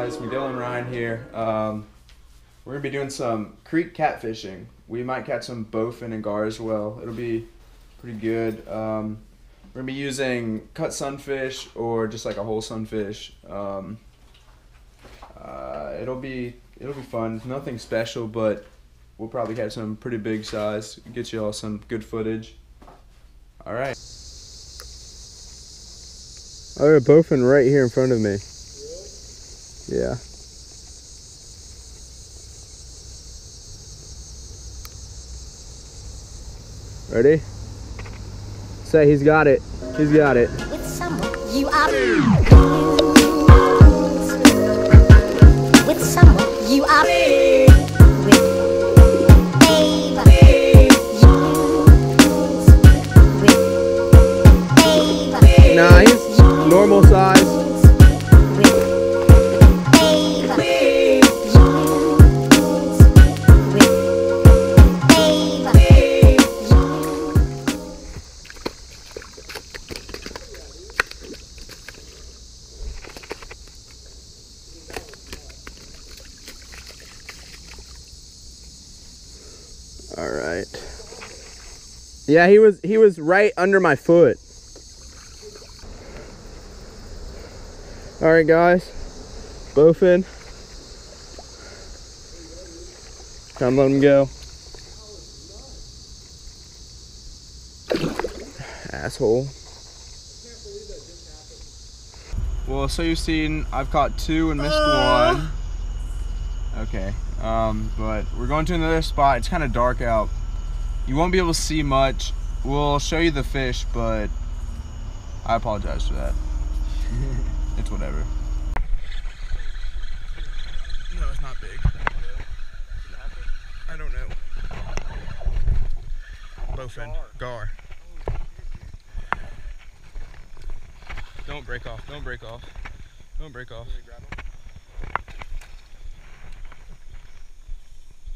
guys, Miguel and Ryan here. We're gonna be doing some creek catfishing. We might catch some bowfin and gar as well. It'll be pretty good. We're gonna be using cut sunfish or just like a whole sunfish. It'll be fun. Nothing special, but we'll probably catch some pretty big size. Get you all some good footage. All right. I got a bowfin right here in front of me. Yeah. Ready? Say he's got it. He's got it. With someone you are. With someone you are. Nah, he's normal size. All right. Yeah, he was right under my foot. All right, guys. Bowfin. Time to let him go. Asshole. Well, so you've seen I've caught 2 and missed 1. Okay. But we're going to another spot. It's kind of dark out. You won't be able to see much. We'll show you the fish, but I apologize for that. It's whatever. No, it's not big. I don't know. Bowfin. Gar. Don't break off. Don't break off. Don't break off.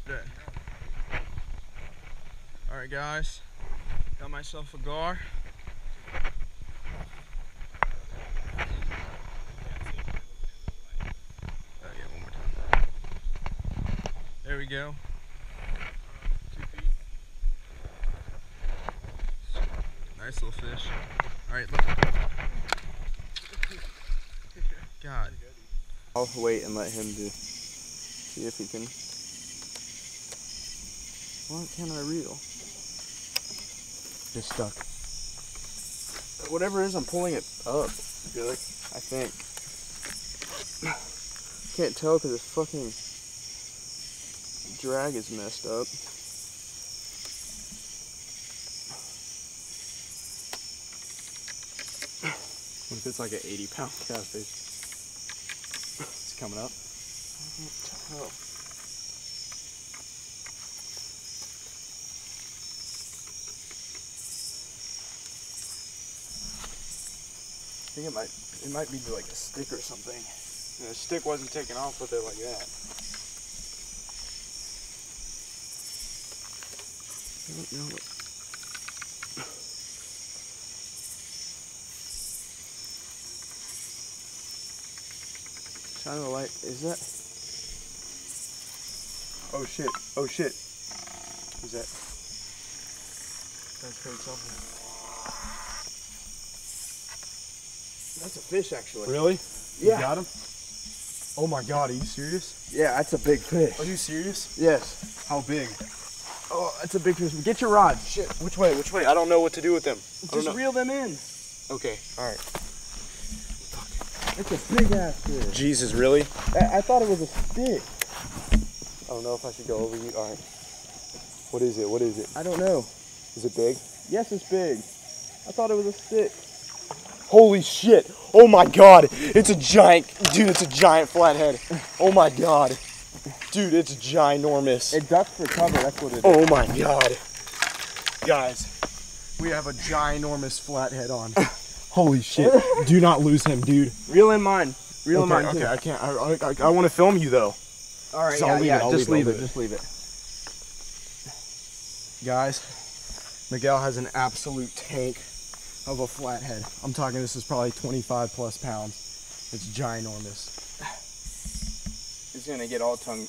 There. Alright guys, got myself a gar. Oh yeah, one more time. There we go. 2 feet. Nice little fish. Alright, look. God. I'll wait and let him see if he can. Why can't I reel? Just stuck. Whatever it is, I'm pulling it up. I feel like. I think. Can't tell because this fucking drag is messed up. What if it's like an 80-pound catfish? It's coming up. I can't tell. I think it might be like a stick or something. The stick wasn't taken off with it like that. I don't know what. Shine the light. Is that? Oh shit! Oh shit! Is that? That's pretty something. That's a fish, actually. Really? Yeah. You got him? Oh my god, are you serious? Yeah, that's a big fish. Are you serious? Yes. How big? Oh, that's a big fish. Get your rod. Shit. Which way? Which way? I don't know what to do with them. Just reel them in. Okay. Alright. Fuck. It's a big ass fish. Jesus, really? I thought it was a stick. I don't know if I should go over you. Alright. What is it? What is it? I don't know. Is it big? Yes, it's big. I thought it was a stick. Holy shit. Oh my god. It's a giant, dude, it's a giant flathead. Oh my god. Dude, it's ginormous. It ducked for cover, that's what it is. Oh my god. Guys, we have a ginormous flathead on. Holy shit. Do not lose him, dude. Reel in mine. Reel in mine. Okay, I can't. I want to film you though. Alright, so yeah, just leave it. Just leave it. Guys, Miguel has an absolute tank of a flathead. I'm talking, this is probably 25 plus pounds. It's ginormous. It's gonna get all hung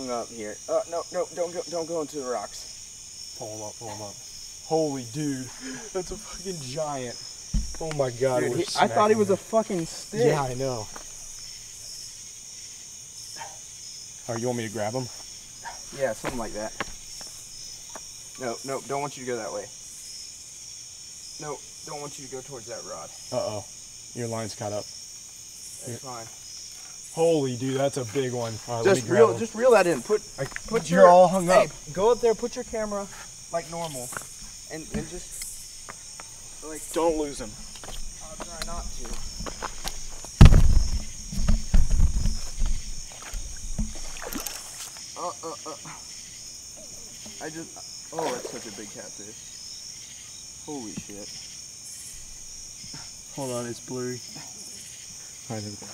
up here. No, don't go into the rocks. Pull him up. Holy dude, that's a fucking giant. Oh my god, dude, I thought he was a fucking stick. Yeah, I know. Alright, you want me to grab him? Yeah, something like that. No, don't want you to go that way. No, don't want you to go towards that rod. Uh-oh. Your line's caught up. That's fine. Holy dude, that's a big one. All right, just reel that in. You're all hung up. Hey, go up there, put your camera like normal, and just like don't lose him. I'll try not to. Oh, that's such a big catfish. Holy shit. Hold on, it's blurry. Alright, there we go.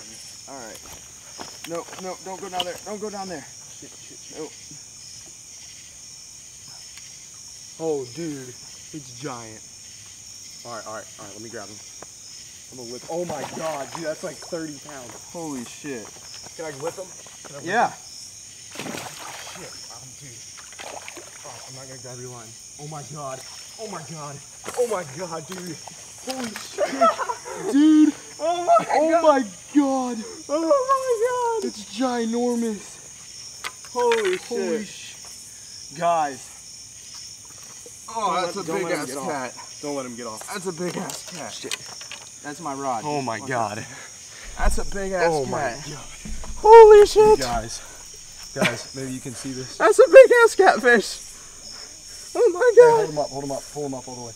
Alright. No, don't go down there. Don't go down there. Shit. No. Oh, dude. It's giant. Alright, let me grab him. I'm gonna whip him. Oh my god, dude, that's like 30 pounds. Holy shit. Can I whip him? Yeah. Shit, dude. Oh, I'm not gonna grab your line. Oh my god, dude. Holy shit. Dude. Oh my god. It's ginormous. Holy shit. Guys. Oh, that's a big ass cat. Don't let him get off. That's a big ass cat. Shit. That's my rod. Oh my god. That's a big ass cat. Oh my god. Holy shit. Guys, maybe you can see this. That's a big ass catfish. Oh my god. Hey, hold him up, pull him up all the way.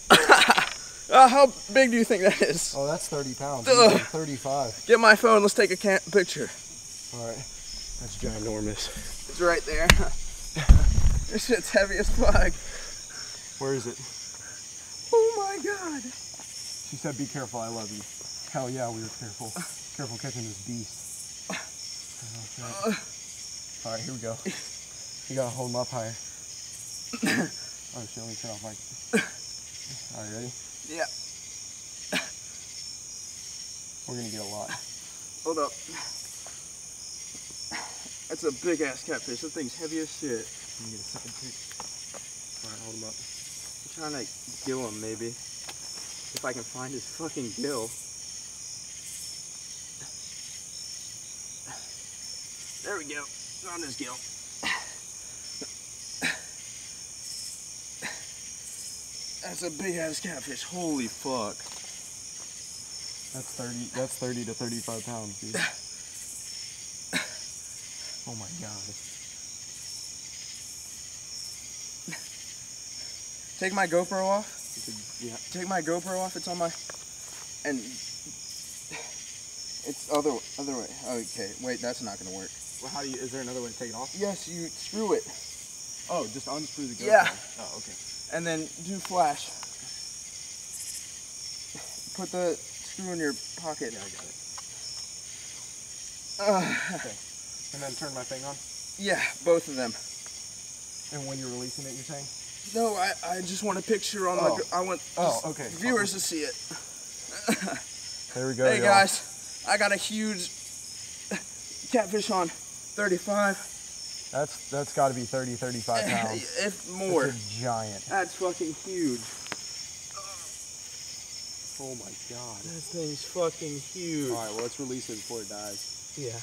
How big do you think that is? Oh, that's 30 pounds. 35. Get my phone, let's take a picture. Alright. That's ginormous. It's right there. This shit's heavy as fuck. Where is it? Oh my god. She said, be careful, I love you. Hell yeah, we were careful. Careful catching this beast. Alright, here we go. You gotta hold him up higher. Oh shit, let me turn off my... Alright, ready? Yeah. We're gonna get a lot. Hold up. That's a big ass catfish. That thing's heavy as shit. Let me get a second pick. Alright, hold him up. I'm trying to gill him maybe. If I can find his fucking gill. There we go. Found his gill. That's a big ass catfish. Holy fuck. That's 30 to 35 pounds, dude. Oh my god. Take my GoPro off? Yeah. Take my GoPro off, it's on my... And... It's other way. Okay, wait, that's not gonna work. Well, how do you... Is there another way to take it off? Yes, you screw it. Oh, just unscrew the GoPro? Yeah. Oh, okay. And then do flash. Put the screw in your pocket. Yeah, I got it. Okay. And then turn my thing on? Yeah, both of them. And when you're releasing it, you're saying? No, I just want a picture on my... I want viewers to see it. There we go, hey guys, I got a huge catfish on 35. That's got to be 30, 35 pounds. If more. That's a giant. That's fucking huge. Oh my god. That thing's fucking huge. Alright, well let's release it before it dies. Yeah.